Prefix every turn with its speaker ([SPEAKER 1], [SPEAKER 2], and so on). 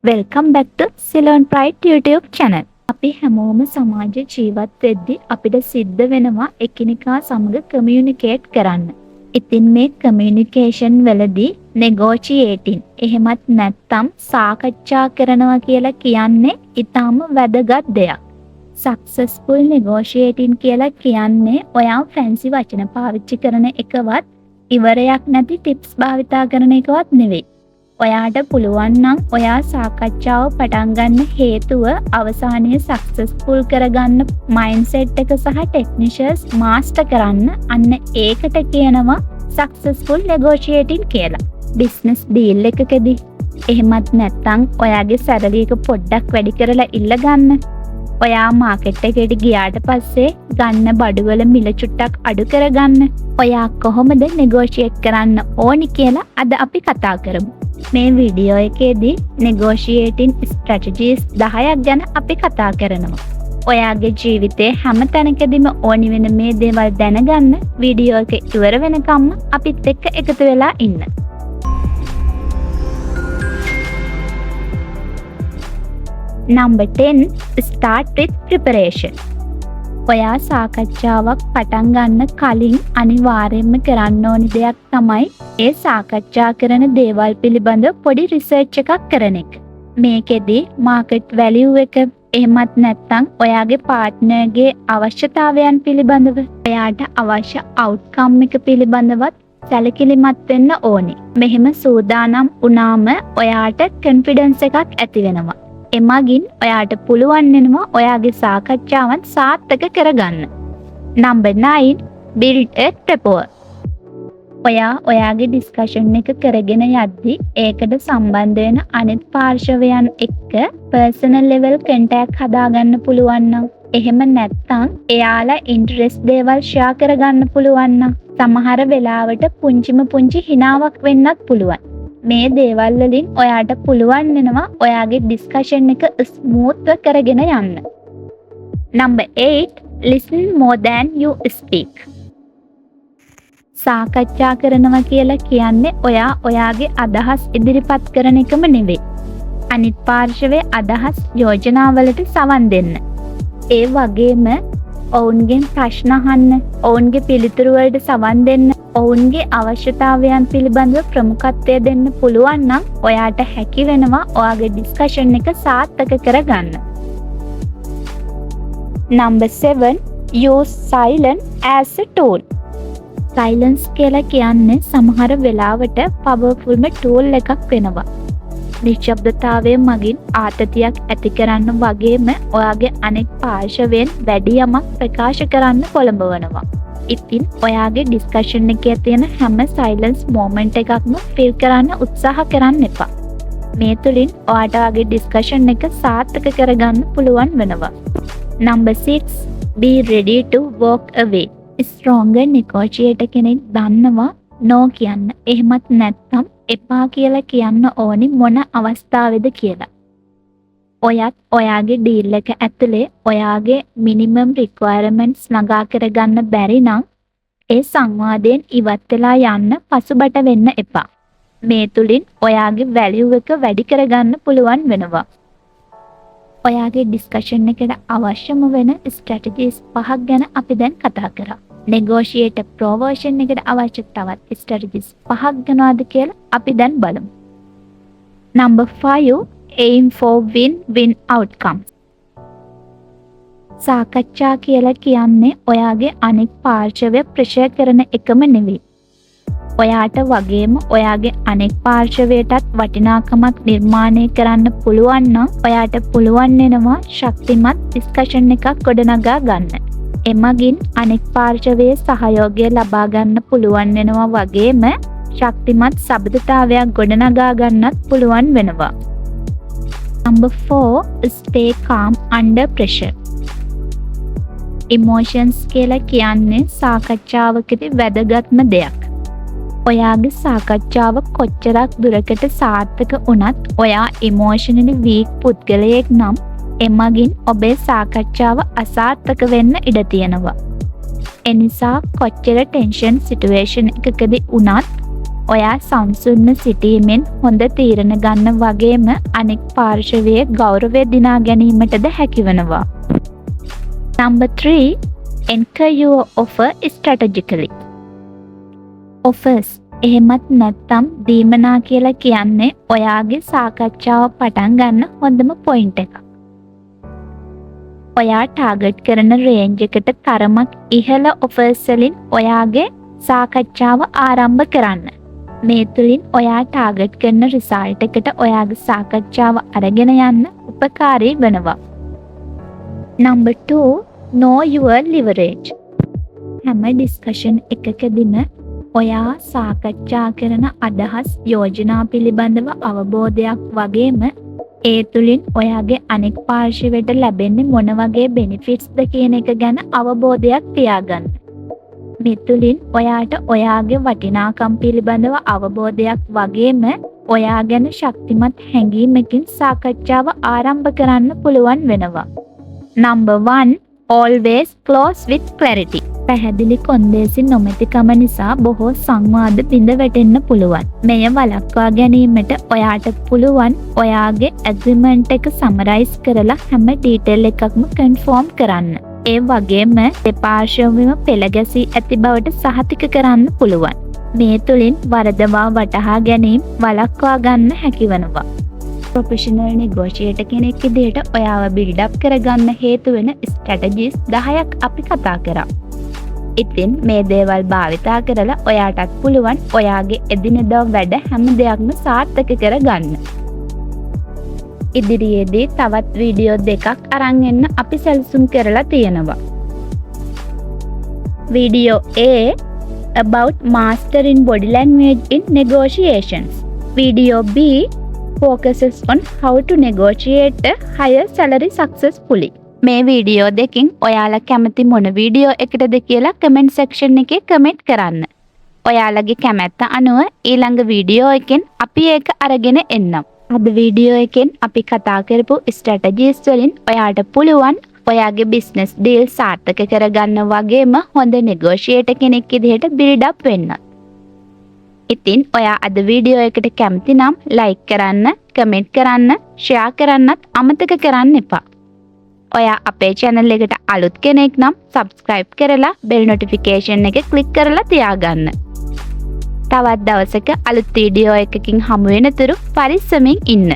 [SPEAKER 1] Welcome back ටු Ceylon pride YouTube channel. අපි හැමෝම සමාජ ජීවත් වෙද්දී අපිට සිද්ධ වෙනවා එකිනෙකා සමග කමියුනිකේට් කරන්න. ඉතින් මේ කමියුනිකේෂන් වලදී නෙගෝෂියේටින් එහෙමත් නැත්නම් සාකච්ඡා කරනවා කියලා කියන්නේ ඊටාම වැදගත් දෙයක්. සක්සස්ෆුල් නෙගෝෂියේටින් කියලා කියන්නේ ඔයා ෆැන්සි වචන පාවිච්චි කරන එකවත් ඉවරයක් නැති ටිප්ස් භාවිතා කරන එකවත් නෙවෙයි. ඔයාට පුළුවන් නම් ඔයා සාකච්ඡාව පටන් ගන්න හේතුව අවසානයේ සක්සස්ෆුල් කරගන්න මයින්ඩ්සෙට් එක සහ ටෙක්නිෂල්ස් මාස්ටර් කරන්න අන්න ඒකට කියනවා සක්සස්ෆුල් නෙගෝෂියේටින් කියලා. බිස්නස් ඩීල් එකකදී එහෙමත් නැත්නම් ඔයාගේ සැලරි එක පොඩ්ඩක් වැඩි කරලා ඉල්ල ගන්න. ඔයා මාකට් එකට ගියාට පස්සේ ගන්න බඩුවල මිල චුට්ටක් අඩු කරගන්න. ඔයා කොහොමද නෙගෝෂියේට් කරන්න ඕනි කියලා අද අපි කතා කරමු. මේ වීඩියෝ එකේදී නෙගෝෂියේටින් ස්ට්‍රැටජිස් 10ක් ගැන අපි කතා කරනවා. ඔයාගේ ජීවිතේ හැම තැනකදීම ඕනි වෙන මේ දේවල් දැනගන්න වීඩියෝ එක ඉවර වෙනකම්ම අපිත් එක්ක එකතු වෙලා ඉන්න. Number 10. Start with preparation. ඔයා සාකච්ඡාවක් පටන් ගන්න කලින් අනිවාර්යයෙන්ම කරන්න ඕනි දෙයක් තමයි ඒ සාකච්ඡා කරන දේවල් පිළිබඳ පොඩි රිසර්ච් එකක් කරන එක. මේකෙදි මාකට් වැලියු එක එහෙමත් නැත්නම් ඔයාගේ පාර්ට්නර්ගේ අවශ්‍යතාවයන් පිළිබඳව ඔයාට අවශ්‍ය අවුට්කම් එක පිළිබඳවත් සැලකිලිමත් වෙන්න ඕනේ. මෙහෙම සූදානම් වුණාම ඔයාට කොන්ෆිඩන්ස් එකක් ඇති වෙනවා. එමගින් ඔයාට පුළුවන් වෙනවා ඔයාගේ සාකච්ඡාවන් සාර්ථක කරගන්න. Number 9. Build a rapport. ඔයාගේ ඩිස්කෂන් එක කරගෙන යද්දී ඒකට සම්බන්ධ වෙන අනිත් පාර්ශවයන් එක්ක පර්සනල් ලෙවල් කන්ටැක්ට් හදාගන්න පුළුවන් නම් එහෙම නැත්නම් එයාලා ඉන්ටරෙස්ට් දේවල් ෂෙයා කරගන්න පුළුවන් නම් සමහර වෙලාවට පුංචි හිනාවක් වෙන්නත් පුළුවන්. මේ දේවල් වලින් ඔයාට පුළුවන් වෙනවා ඔයාගේ ඩිස්කෂන් එක ස්මූත්ව කරගෙන යන්න. Number 8. Listen more than you speak. සාකච්ඡා කරනවා කියලා කියන්නේ ඔයාගේ අදහස් ඉදිරිපත් කරන එකම නෙවෙයි. අනිත් පාර්ශවයේ අදහස් යෝජනාවලට සවන් දෙන්න. ඒ වගේම ඔවුන්ගෙන් ප්‍රශ්න අහන්න, ඔවුන්ගේ පිළිතුරු වලට සවන් දෙන්න, ඔවුන්ගේ අවශ්‍යතාවයන් පිළිබඳව ප්‍රමුඛත්වය දෙන්න පුළුවන් නම් ඔයාට හැකි වෙනවා ඔයාගේ ඩිස්කෂන් එක සාර්ථක කරගන්න. Number 7. Use silence as a tool. Silence කියලා කියන්නේ සමහර වෙලාවට පවර්ෆුල්ම ටූල් එකක් වෙනවා. නිශ්ශබ්දතාවය මගින් ආතතියක් ඇති කරන්න වගේම ඔයාගේ අනෙක් පාර්ශවයෙන් වැඩි යමක් ප්‍රකාශ කරන්න පොළඹවනවා. ඉතින් ඔයාගේ ඩිස්කෂන් එකේ තියෙන හැම සයිලන්ස් මොමන්ට් එකක්ම ෆීල් කරන්න උත්සාහ කරන්න එපා. මේ තුලින් ඔයාට ඔයාගේ ඩිස්කෂන් එක සාර්ථක කරගන්න පුළුවන් වෙනවා. Number 6. Be ready to walk away. Stronger negotiator කෙනෙක් දන්නවා නෝ කියන්න. එහෙමත් නැත්නම් එපා කියලා කියන්න ඕනි මොන අවස්ථාවේද කියලා. ඔයත් ඔයාගේ ඩීල් එක ඇතුලේ ඔයාගේ මිනිමම් රික්වයර්මන්ට්ස් ළඟා කරගන්න බැරි නම් ඒ සංවාදයෙන් ඉවත් වෙලා යන්න පසුබට වෙන්න එපා. මේ තුලින් ඔයාගේ වැලියු එක වැඩි කරගන්න පුළුවන් වෙනවා. ඔයාගේ ඩිස්කෂන් එකට අවශ්‍යම වෙන ස්ට්‍රැටජිස් 5ක් ගැන අපි දැන් කතා කරා. නෙගෝෂියේටර් ප්‍රෝ වර්ෂන් එකට අවශ්‍ය තවත් ස්ට්‍රැටජිස් 5ක් ගැනද කියලා අපි දැන් බලමු. Number 5. Aim for win-win outcomes. සාකච්ඡා කියලා කියන්නේ ඔයාගේ අනෙක් පාර්ශවය ප්‍රෙෂර් කරන එකම නෙවෙයි. ඔයාට වගේම ඔයාගේ අනෙක් පාර්ශවයටත් වටිනාකමක් නිර්මාණය කරන්න පුළුවන් නම් ඔයාට පුළුවන් වෙනවා ශක්තිමත් ඩිස්කෂන් එකක් ගොඩනගා ගන්න. එමගින් අනෙක් පාර්ශවයේ සහයෝගය ලබා ගන්න පුළුවන් වෙනවා වගේම ශක්තිමත් සබඳතාවයක් ගොඩනගා ගන්නත් පුළුවන් වෙනවා. Number 4. Stay calm under pressure. Emotions කියලා කියන්නේ සාකච්ඡාවකදී වැදගත්ම දෙයක්. ඔයාගේ සාකච්ඡාව කොච්චරක් දුරකට සාර්ථක වුණත් ඔයා ඉමෝෂනලි වීක් පුද්ගලයෙක් නම් එමගින් ඔබේ සාකච්ඡාව අසාර්ථක වෙන්න ඉඩ තියෙනවා. එනිසා කොච්චර ටෙන්ෂන් සිටුේෂන් එකකදී වුණත් ඔයා සංසුන්ව සිටීමෙන් හොඳ තීරණ ගන්න වගේම අනෙක් පාර්ශවයේ ගෞරවය දිනා ගැනීමටද හැකිවනවා. Number 3. Anchor your offer strategically. Offers එහෙමත් නැත්නම් දීමනා කියලා කියන්නේ ඔයාගේ සාකච්ඡාව පටන් ගන්න හොඳම පොයින්ට් එකක්. ඔයා ටාගට් කරන රේන්ජ් එකට තරමක් ඉහළ ඔෆර්ස් වලින් ඔයාගේ සාකච්ඡාව ආරම්භ කරන්න. මේ තුලින් ඔයා ටාගට් කරන රිසල්ට් එකට ඔයාගේ සාකච්ඡාව අරගෙන යන්න උපකාරී වෙනවා. Number 2. Know your leverage. හැම ඩිස්කෂන් එකකදීම ඔයා සාකච්ඡා කරන අදහස් යෝජනා පිළිබඳව අවබෝධයක් වගේම ඒ තුලින් ඔයාගේ අනෙක් පාර්ශවයට ලැබෙන්නේ මොන වගේ බෙනිෆිට්ස්ද කියන එක ගැන අවබෝධයක් තියාගන්න. මේ තුලින් ඔයාට ඔයාගේ වටිනාකම් පිළිබඳව අවබෝධයක් වගේම ඔයා ගැන ශක්තිමත් හැඟීමකින් සාකච්ඡාව ආරම්භ කරන්න පුළුවන් වෙනවා. Number 1. Always close with clarity. පැහැදිලි කොන්දේසි නොමැතිකම නිසා බොහෝ සංවාද බිඳ වැටෙන්න පුළුවන්. මෙය වළක්වා ගැනීමට ඔයාට පුළුවන් ඔයාගේ ඇග්‍රීමන්ට් එක සමරයිස් කරලා හැම ඩීටේල් එකක්ම කන්ෆර්ම් කරන්න. ඒ වගේම දෙපාර්ශ්වයම පෙළගැසී ඇති බවට සහතික කරන්න පුළුවන්. මේ තුලින් වරදවා වටහා ගැනීම වළක්වා ගන්න හැකිවනවා. ප්‍රොෆෙෂනල් නෙගෝෂියේටර් කෙනෙක් විදිහට ඔයාව බිල්ඩ් අප් කරගන්න හේතු වෙන ස්ට්‍රැටජිස් 10ක් අපි කතා කරා. ඉතින් මේ දේවල් භාවිතා කරලා ඔයාටත් පුළුවන් ඔයාගේ එදිනෙදා වැඩ හැම දෙයක්ම සාර්ථක කරගන්න. ඉදිරියේදී තවත් වීඩියෝ දෙකක් අරන් එන්න අපි සැලසුම් කරලා තියෙනවා. Video A about mastering body language in negotiations. Video B focuses on how to negotiate a higher salary successfully. මේ වීඩියෝ දෙකින් ඔයාලා කැමති මොන වීඩියෝ එකටද කියලා කමෙන්ට් සෙක්ෂන් එකේ කමෙන්ට් කරන්න. ඔයාලගේ කැමැත්ත අනුව ඊළඟ වීඩියෝ එකෙන් අපි ඒක අරගෙන එන්නම්. අද වීඩියෝ එකෙන් අපි කතා කරපු ස්ට්‍රැටජිස් වලින් ඔයාට පුළුවන් ඔයාගේ බිස්නස් ඩීල් සාර්ථක කරගන්න වගේම හොඳ නෙගෝෂියේටර් කෙනෙක් විදිහට බිල්ඩ් අප් වෙන්න. ඉතින් ඔයා අද වීඩියෝ එකට කැමති නම් ලයික් කරන්න, කමෙන්ට් කරන්න, ෂෙයා කරන්නත් අමතක කරන්න එපා. ඔයා අපේ channel එකට අලුත් කෙනෙක් නම් subscribe කරලා bell notification එක click කරලා තියාගන්න. තවත් දවසක අලුත් වීඩියෝ එකකින් හමු වෙනතුරු පරිස්සමින් ඉන්න.